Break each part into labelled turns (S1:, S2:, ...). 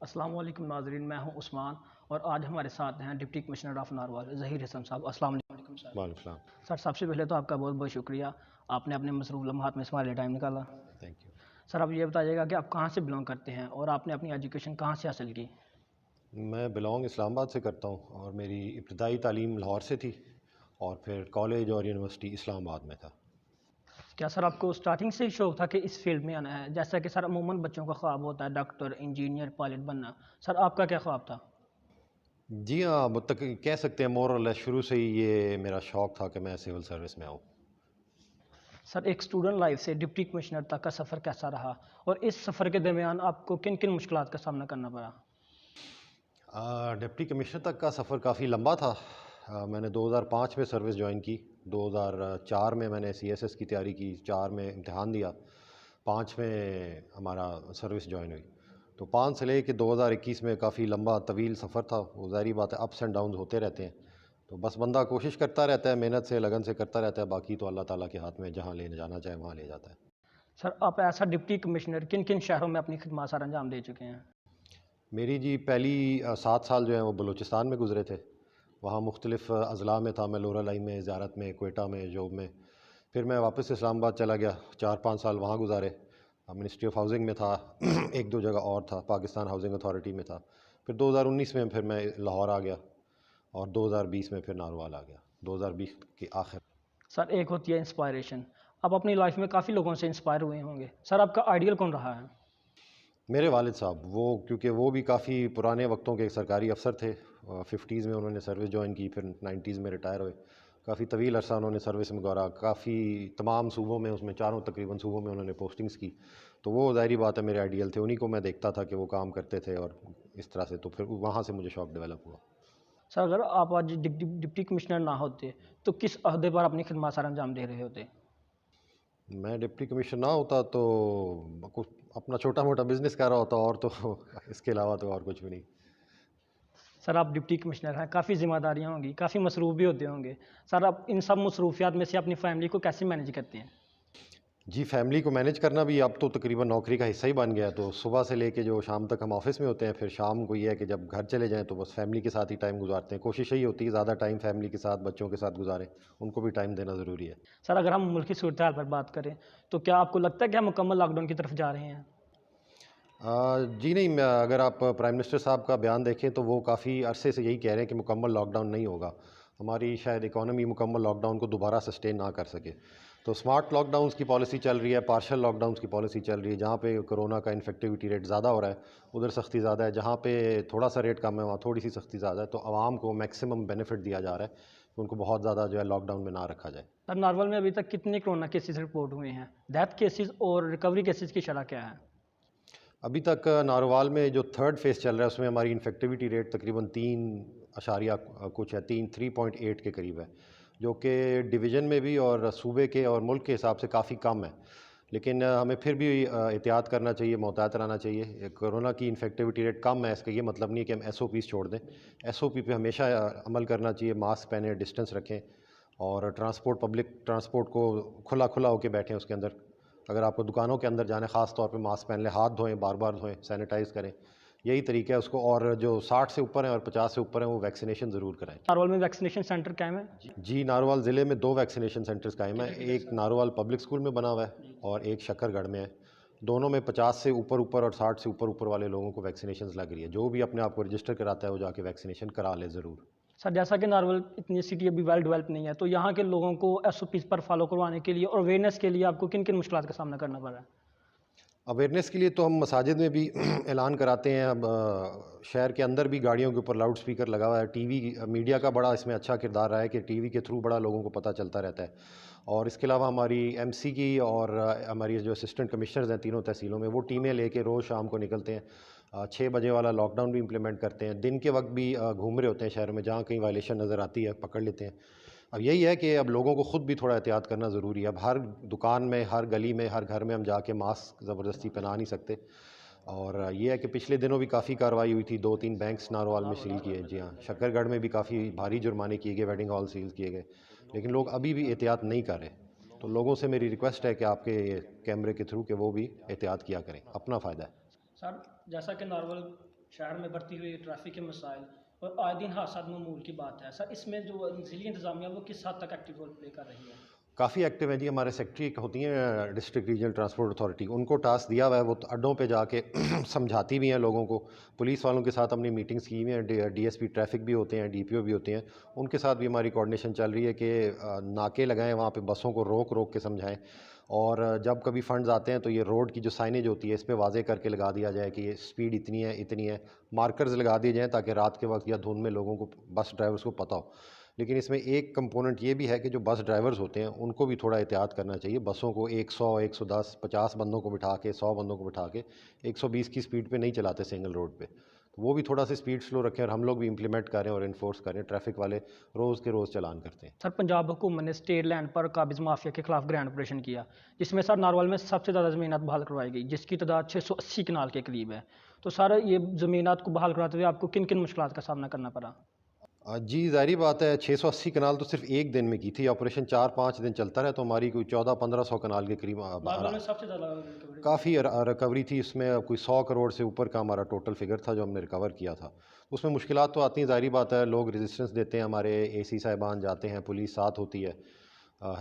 S1: अस्सलाम वालेकुम नाज़रीन, मैं हूं उस्मान और आज हमारे साथ हैं deputy commissioner of Narwal Zaheer Hasan Sahab. अस्सलाम वालेकुम सर।
S2: वालेकुम।
S1: सर सबसे पहले तो आपका बहुत बहुत शुक्रिया, आपने अपने मसरूफ़ लम्हात में से हमारे लिए टाइम निकाला।
S2: Thank you.
S1: सर आप ये बताइएगा कि आप कहाँ से बिलोंग करते हैं और आपने अपनी एजुकेशन कहाँ से हासिल की?
S2: मैं बिलोंग इस्लामाबाद से करता हूँ और मेरी इब्तदाई तालीम लाहौर से थी और फिर कॉलेज और यूनिवर्सिटी इस्लामाबाद में था।
S1: क्या सर आपको स्टार्टिंग से ही शौक़ था कि इस फील्ड में आना है, जैसा कि सर अमूमन बच्चों का ख्वाब होता है डॉक्टर, इंजीनियर, पायलट बनना। सर आपका क्या ख्वाब था?
S2: जी हाँ, मतलब कह सकते हैं मोर और लेस शुरू से ही ये मेरा शौक़ था कि मैं सिविल सर्विस में आऊँ।
S1: सर एक स्टूडेंट लाइफ से डिप्टी कमिश्नर तक का सफ़र कैसा रहा और इस सफ़र के दरमियान आपको किन किन मुश्किलात का सामना करना पड़ा?
S2: डिप्टी कमिश्नर तक का सफ़र काफ़ी लंबा था। मैंने 2005 में सर्विस ज्वाइन की। 2004 में मैंने सीएसएस की तैयारी की, 4 में इम्तिहान दिया, 5 में हमारा सर्विस ज्वाइन हुई। तो 5 से लेके 2021 में काफ़ी लंबा तवील सफ़र था। वो ज़ाहिर बात है, अप्स एंड डाउन्स होते रहते हैं। तो बस बंदा कोशिश करता रहता है, मेहनत से लगन से करता रहता है, बाकी तो अल्लाह ताला के हाथ में, जहाँ ले जाना चाहे वहाँ ले जाता है।
S1: सर आप ऐसा डिप्टी कमिश्नर किन किन शहरों में अपनी खिदमत सर अंजाम दे चुके हैं?
S2: मेरी जी पहली 7 साल जो हैं वो बलूचिस्तान में गुज़रे थे। वहाँ मुख्तलिफ़ अज़ला में था, मैं लोरा लाई में, ज़ियारत में, क्वेटा में, जॉब में। फिर मैं वापस इस्लामाबाद चला गया, 4-5 साल वहाँ गुज़ारे। मिनिस्ट्री ऑफ हाउसिंग में था, 1-2 जगह और था, पाकिस्तान हाउसिंग अथॉरिटी में था। फिर 2019 में फिर मैं लाहौर आ गया और 2020 में फिर नारवाल आ गया, 2020 के आखिर।
S1: सर एक होती है इंस्पायरेशन, आप अपनी लाइफ में काफ़ी लोगों से इंस्पायर हुए होंगे। सर आपका आइडियल कौन रहा है?
S2: मेरे वालिद साहब, वो क्योंकि वो भी काफ़ी पुराने वक्तों के सरकारी अफ़सर थे। 50s में उन्होंने सर्विस जॉइन की, फिर 90s में रिटायर हुए। काफ़ी तवील अरसा उन्होंने सर्विस में गुज़ारा, काफ़ी तमाम सूबों में, उसमें चारों तकरीबन सूबों में उन्होंने पोस्टिंग्स की। तो वो ज़ाहिर बात है मेरे आइडियल थे, उन्हीं को मैं देखता था कि वो काम करते थे और इस तरह से, तो फिर वहाँ से मुझे शौक़ डेवलप हुआ।
S1: सर अगर आप आज डिप्टी कमिश्नर ना होते तो किस अहदे पर अपनी खिदमत सर अंजाम दे रहे होते?
S2: मैं डिप्टी कमिश्नर ना होता तो कुछ अपना छोटा-मोटा बिज़नेस कर रहा होता, और तो इसके अलावा तो और कुछ भी नहीं।
S1: सर आप डिप्टी कमिश्नर हैं, काफ़ी ज़िम्मेदारियाँ होंगी, काफ़ी मसरूफ़ भी होते होंगे। सर आप इन सब मसरूफियात में से अपनी फैमिली को कैसे मैनेज करते हैं?
S2: जी, फैमिली को मैनेज करना भी अब तो तकरीबन नौकरी का हिस्सा ही बन गया है। तो सुबह से लेके जो शाम तक हम ऑफ़िस में होते हैं, फिर शाम को ये है कि जब घर चले जाएँ तो बस फैमिली के साथ ही टाइम गुज़ारते हैं। कोशिश यही होती है ज़्यादा टाइम फैमिली के साथ, बच्चों के साथ गुज़ारें, उनको भी टाइम देना ज़रूरी है।
S1: सर अगर हम मुल्क की सूरत हाल पर बात करें तो क्या आपको लगता है कि हम मुकम्मल लॉकडाउन की तरफ जा रहे हैं?
S2: जी नहीं, मैं अगर आप प्राइम मिनिस्टर साहब का बयान देखें तो वो काफ़ी अरसे से यही कह रहे हैं कि मुकम्मल लॉकडाउन नहीं होगा। हमारी शायद इकॉनमी मुकम्मल लॉकडाउन को दोबारा सस्टेन ना कर सके। तो स्मार्ट लॉकडाउन्स की पॉलिसी चल रही है, पार्शियल लॉकडाउन्स की पॉलिसी चल रही है। जहाँ पे कोरोना का इन्फेक्टिविटी रेट ज़्यादा हो रहा है, उधर सख्ती ज़्यादा है। जहाँ पे थोड़ा-सा रेट कम है, वहाँ थोड़ी-सी सख्ती ज़्यादा है। तो आवाम को मैक्सिमम बेनिफिट दिया जा रहा है कि उनको बहुत ज़्यादा जो है लॉकडाउन में ना रखा जाए।
S1: सर नारवल में अभी तक कितने कोरोना केसेस रिपोर्ट हुए हैं? डेथ केसेस और रिकवरी केसेस की शरह क्या है?
S2: अभी तक नारोवाल में जो थर्ड फेज़ चल रहा है उसमें हमारी इन्फेक्टिविटी रेट तकरीबन 3 अशारिया कुछ है, 3.8 के करीब है, जो कि डिवीज़न में भी और सूबे के और मुल्क के हिसाब से काफ़ी कम है। लेकिन हमें फिर भी एहतियात करना चाहिए, मोहतात रहना चाहिए। कोरोना की इन्फेक्टिविटी रेट कम है, इसका ये मतलब नहीं है कि हम एसओपीज़ छोड़ दें। एसओपी पे हमेशा अमल करना चाहिए, मास्क पहने, डिस्टेंस रखें और पब्लिक ट्रांसपोर्ट को खुला होके बैठें उसके अंदर। अगर आपको दुकानों के अंदर जाना है, ख़ास तौर पे मास्क पहन लें, हाथ धोएँ, बार-बार धोएँ, सैनिटाइज़ करें। यही तरीका है उसको, और जो 60 से ऊपर हैं और 50 से ऊपर हैं, वो वैक्सीनेशन ज़रूर कराएँ।
S1: नारवल में वैक्सीनेशन सेंटर कायम है?
S2: जी, नारोवाल ज़िले में 2 वैक्सीनेशन सेंटर्स कायम हैं।
S1: किधर-किधर
S2: एक
S1: सर?
S2: नारोवाल पब्लिक स्कूल में बना हुआ है
S1: जी।
S2: और एक शक्करगढ़ में है। दोनों में 50 से ऊपर-ऊपर और 60 से ऊपर-ऊपर वाले लोगों को वैक्सीनेशंस लग रही है। जो भी अपने आप को रजिस्टर कराता है, वो जाके वैक्सीनेशन करा ले ज़रूर।
S1: सर जैसा कि नारवल इतनी सिटी अभी वेल डेवलप नहीं है, तो यहाँ के लोगों को एसओपीज़ पर फॉलो करवाने के लिए और अवेयरनेस के लिए आपको किन-किन मुश्किलात का सामना करना पड़ रहा है?
S2: अवेयरनेस के लिए तो हम मसाजिद में भी ऐलान कराते हैं। अब शहर के अंदर भी गाड़ियों के ऊपर लाउड स्पीकर लगा हुआ है। टीवी मीडिया का बड़ा इसमें अच्छा किरदार रहा है कि टीवी के थ्रू बड़ा लोगों को पता चलता रहता है। और इसके अलावा हमारी एमसी की और हमारी जो असिस्टेंट कमिश्नर्स हैं तीनों तहसीलों में, वो टीमें लेके रोज़ शाम को निकलते हैं। 6 बजे वाला लॉकडाउन भी इम्प्लीमेंट करते हैं। दिन के वक्त भी घूम रहे होते हैं शहर में, जहाँ कहीं वायलेशन नज़र आती है पकड़ लेते हैं। अब यही है कि अब लोगों को खुद भी थोड़ा एहतियात करना ज़रूरी है। अब हर दुकान में, हर गली में, हर घर में हम जाके मास्क ज़बरदस्ती पहना नहीं सकते। और ये है कि पिछले दिनों भी काफ़ी कार्रवाई हुई थी, 2-3 बैंक्स नारोवाल में सील किए। जी हाँ, शक्करगढ़ में भी काफ़ी भारी जुर्माने किए गए, वेडिंग हॉल सील किए गए। लेकिन लोग अभी भी एहतियात नहीं कर रहे। तो लोगों से मेरी रिक्वेस्ट है कि आपके कैमरे के थ्रू कि वो भी एहतियात किया करें, अपना फ़ायदा है।
S1: सर जैसा कि नारवल शहर में बढ़ती हुई ट्रैफिक के मसाइल और आए दिन हादसा मामूल की बात है सर, इसमें जो ज़िली इंतज़ामिया वो किस हद तक एक्टिव रोल प्ले कर रही है?
S2: काफ़ी एक्टिव है जी। हमारे सेक्रेटरी एक होती हैं डिस्ट्रिक्ट रीजनल ट्रांसपोर्ट अथॉरिटी, उनको टास्क दिया हुआ है, वो तो अड्डों पे जाके समझाती भी हैं लोगों को। पुलिस वालों के साथ हमने मीटिंग्स की हुई हैं, डीएसपी ट्रैफिक भी होते हैं, डीपीओ भी होते हैं, उनके साथ भी हमारी कोऑर्डिनेशन चल रही है कि नाके लगाएं, वहाँ पे बसों को रोक रोक के समझाएं। और जब कभी फंड्स आते हैं तो ये रोड की जो साइनेज होती है इस पे वाजे करके लगा दिया जाए कि ये स्पीड इतनी है, मार्कर्स लगा दिए जाएँ ताकि रात के वक्त या धुंध में लोगों को, बस ड्राइवर्स को पता हो। लेकिन इसमें एक कंपोनेंट ये भी है कि जो बस ड्राइवर्स होते हैं उनको भी थोड़ा एहतियात करना चाहिए। बसों को 100, 110, 50 बंदों को बिठा के, 100 बंदों को बिठा के 120 की स्पीड पे नहीं चलाते सिंगल रोड पे। तो वो भी थोड़ा सा स्पीड स्लो रखें, और हम लोग भी इम्प्लीमेंट करें और इन्फोर्स करें। ट्रैफिक वाले रोज़ के रोज़ चालान करते हैं।
S1: सर पंजाब हुकूमत ने स्टेट लैंड पर काबिज माफिया के खिलाफ ग्रैंड ऑपरेशन किया, जिसमें सर नारवल में सबसे ज़्यादा ज़मीनात बहाल करवाई गई, जिसकी तादाद 680 कनाल के करीब है। तो सर ये ज़मीनात को बहाल करवाते हुए आपको किन किन मुश्किलात का सामना करना पड़ा?
S2: जी, ज़ाहिर बात है। 680 कनाल तो सिर्फ एक दिन में की थी। ऑपरेशन 4-5 दिन चलता रहा तो हमारी कोई 1400-1500 कनाल के करीब
S1: नारवल में सबसे ज़्यादा रिकवरी
S2: काफ़ी रिकवरी थी। इसमें कोई 100 करोड़ से ऊपर का हमारा टोटल फिगर था जो हमने रिकवर किया था। उसमें मुश्किलात तो आती हैं, ज़ाहिर बात है। लोग रेजिस्टेंस देते हैं, हमारे एसी साहिबान जाते हैं, पुलिस साथ होती है,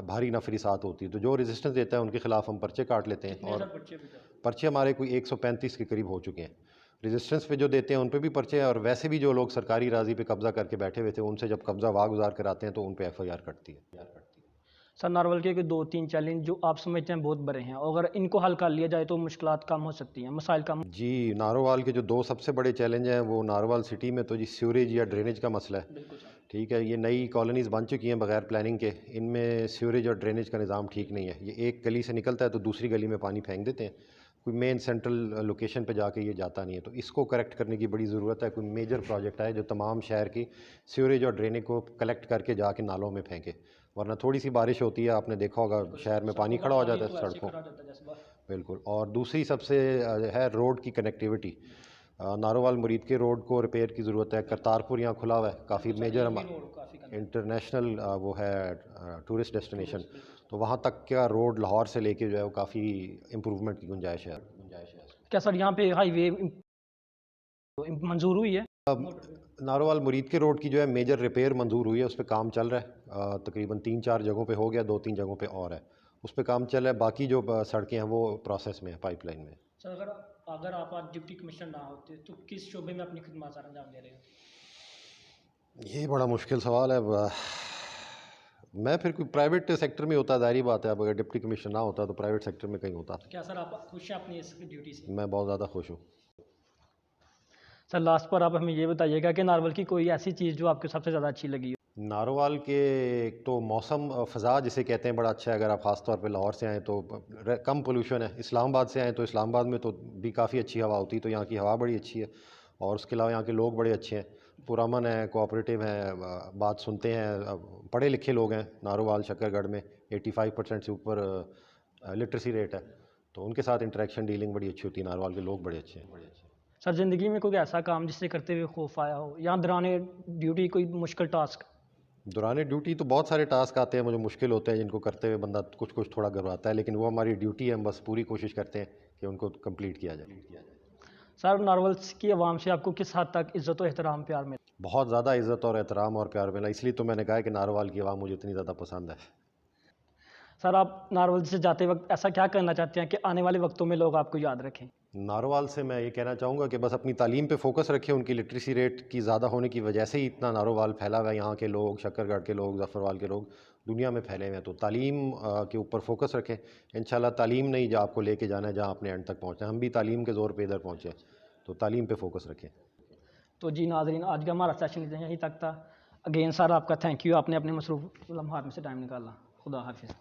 S2: भारी नफरी साथ होती है, तो जो रेजिस्टेंस देता है उनके खिलाफ हम पर्चे काट लेते हैं।
S1: कितने
S2: और
S1: सर पर्चे भी थे?
S2: पर्चे हमारे कोई 135 के करीब हो चुके हैं। रेजिस्टेंस पे जो देते हैं उन पे भी पर्चे हैं, और वैसे भी जो लोग सरकारी राज़ी पे कब्ज़ा करके बैठे हुए थे उनसे जब कब्ज़ा वागुजार कराते हैं तो उन पे एफआईआर कटती है।
S1: सर नारवल के दो तीन चैलेंज जो आप समझते हैं बहुत बड़े हैं, और अगर इनको हल कर लिया जाए तो मुश्किलात कम हो सकती हैं, मसाइल कम।
S2: जी, नारोवाल के जो 2 सबसे बड़े चैलेंज हैं वो नारोवाल सिटी में तो जी सीवरेज या ड्रेनेज का मसला है।
S1: बिल्कुल सर।
S2: ठीक है, ये नई कॉलोनीज़ बन चुकी हैं बगैर प्लानिंग के, इनमें सीवरेज और ड्रेनेज का निज़ाम ठीक नहीं है। ये एक गली से निकलता है तो दूसरी गली में पानी फेंक देते हैं, कोई मेन सेंट्रल लोकेशन पे जाके ये जाता नहीं है। तो इसको करेक्ट करने की बड़ी ज़रूरत है। कोई मेजर प्रोजेक्ट आए जो तमाम शहर की सीवरेज और ड्रेनेज को कलेक्ट करके जाके नालों में फेंके, वरना थोड़ी सी बारिश होती है, आपने देखा होगा शहर में पानी खड़ा हो जाता है सड़कों। बिल्कुल। और दूसरी सबसे है रोड की कनेक्टिविटी। नारोवाल मुरीद के रोड को रिपेयर की ज़रूरत है। करतारपुर यहाँ खुला हुआ है, काफ़ी मेजर इंटरनेशनल वो है टूरिस्ट डेस्टिनेशन, तो वहाँ तक का रोड लाहौर से लेके जो है वो काफ़ी इम्प्रूवमेंट की गुंजाइश है।
S1: क्या सर यहाँ पे हाईवे मंजूर हुई है?
S2: नारोवाल मुरीद के रोड की जो है मेजर रिपेयर मंजूर हुई है, उस पर काम चल रहा है। तकरीबन 3-4 जगहों पे हो गया, 2-3 जगहों पे और है, उस पर काम चल रहा है। बाकी जो सड़कें हैं वो प्रोसेस में है, पाइपलाइन में।
S1: सर अगर अगर आप आज डिप्टी कमिश्नर ना होते तो किस शोबे में अपनी खिदमत अंजाम दे रहे हो?
S2: ये बड़ा मुश्किल सवाल है। मैं फिर कोई प्राइवेट सेक्टर में होता, ज़ाहिर बात है। अब अगर डिप्टी कमिश्नर ना होता तो प्राइवेट सेक्टर में कहीं होता।
S1: क्या सर आप खुश हैं अपनी इस ड्यूटी से?
S2: मैं बहुत ज़्यादा खुश हूँ।
S1: सर लास्ट पर आप हमें ये बताइएगा कि नारवल की कोई ऐसी चीज़ जो आपको सबसे ज़्यादा अच्छी लगी हो?
S2: नारोवाल के एक तो मौसम, फ़ज़ा जिसे कहते हैं, बड़ा अच्छा है। अगर आप ख़ास तौर पे लाहौर से आएँ तो कम पोल्यूशन है। इस्लामाबाद से आएँ तो इस्लामाबाद में तो भी काफ़ी अच्छी हवा होती है, तो यहाँ की हवा बड़ी अच्छी है। और उसके अलावा यहाँ के लोग बड़े अच्छे हैं, पुरअमन हैं, कोऑपरेटिव हैं, बात सुनते हैं। पढ़े लिखे लोग हैं। नारोवाल शक्करगढ़ में 85% से ऊपर लिटरेसी रेट है, तो उनके साथ इंटरेक्शन डीलिंग बड़ी अच्छी होती है। नारोवाल के लोग बड़े अच्छे हैं।
S1: सर ज़िंदगी में कोई ऐसा काम जिससे करते हुए खौफ आया हो, या दौरान ड्यूटी कोई मुश्किल टास्क?
S2: दौरान ड्यूटी तो बहुत सारे टास्क आते हैं मुझे मुश्किल होते हैं, जिनको करते हुए बंदा कुछ कुछ थोड़ा घबराता है, लेकिन वो हमारी ड्यूटी है। हम बस पूरी कोशिश करते हैं कि उनको कंप्लीट किया जाए।
S1: सर नारवल की आवाम से आपको किस हद तक इज़्ज़त और एहतराम प्यार मिला?
S2: बहुत ज़्यादा इज़्ज़त और एहतराम और प्यार मिला, इसलिए तो मैंने कहा है कि नारोवाल की आवाम मुझे इतनी ज़्यादा पसंद है।
S1: सर आप नारवल से जाते वक्त ऐसा क्या करना चाहते हैं कि आने वाले वक्तों में लोग आपको याद रखें?
S2: नारोवाल से मैं ये कहना चाहूँगा कि बस अपनी तालीम पे फोकस रखें। उनकी लिटरेसी रेट की ज़्यादा होने की वजह से ही इतना नारोवाल फैला हुआ है। यहाँ के लोग, शक्करगढ़ के लोग, ज़फ़रवाल के लोग दुनिया में फैले हुए हैं। तो तालीम के ऊपर फोकस रखें। इंशाल्लाह तालीम ने ही जो आपको लेके जाना है जहाँ आपने एंड तक पहुँचना है। हम भी तालीम के ज़ोर पे इधर पहुँचे, तो तालीम पे फोकस रखें।
S1: तो जी नाज़रीन, आज का हमारा सेशन यहीं तक था। अगेन सर आपका थैंक यू, आपने अपने मसरूफ़ लम्हात में से टाइम निकाला। खुदा हाफिज़।